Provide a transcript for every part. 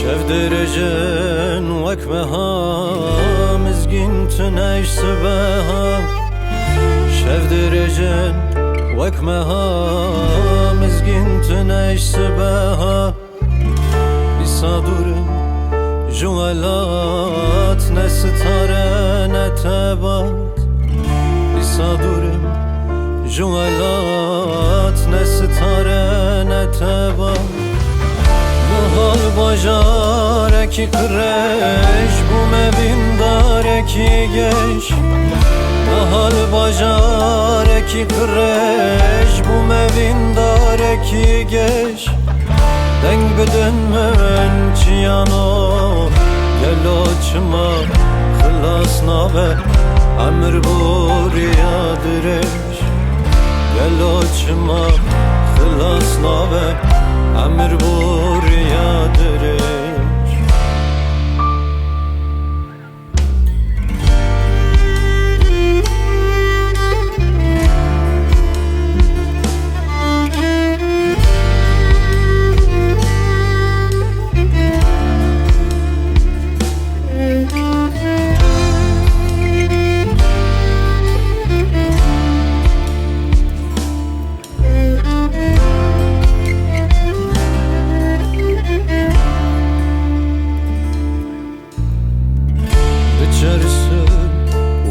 شفدرجن وكمها مزگین تنش سبها شفدرجن وكمها مزگین تنش سبها بصدور جوالات نستاره نتبات بصدور جوالات نستاره نتبات Nahal bajareki kreş bu mevin dareki geç Nahal bajareki kreş bu mevin dareki geç Denk bedin men çiyano Gelo çıma kılas nabe Emir buriya direş Gelo çıma kılas nabe Emir buraya direş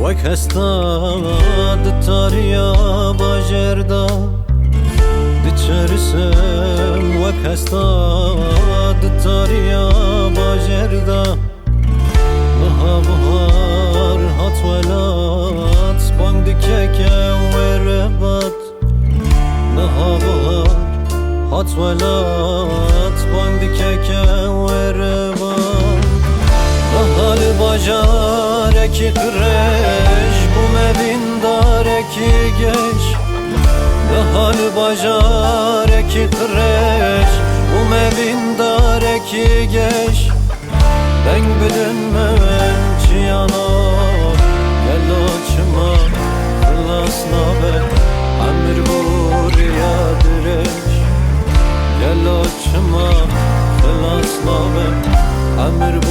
Vak hestad tariya bajerda Diçersem vak hestad tariya bajerda Baha bahar hat velat Bang dikeke verebat Baha bahar hat velat Bang dikeke verebat Bahal bajareki kreş bu mevin dareki geç Bahal bajareki kreş bu mevin dareki geç Ben bilin men çiyano Gel açma kılas nabe Emir buraya direş Gel açma kılas nabe Emir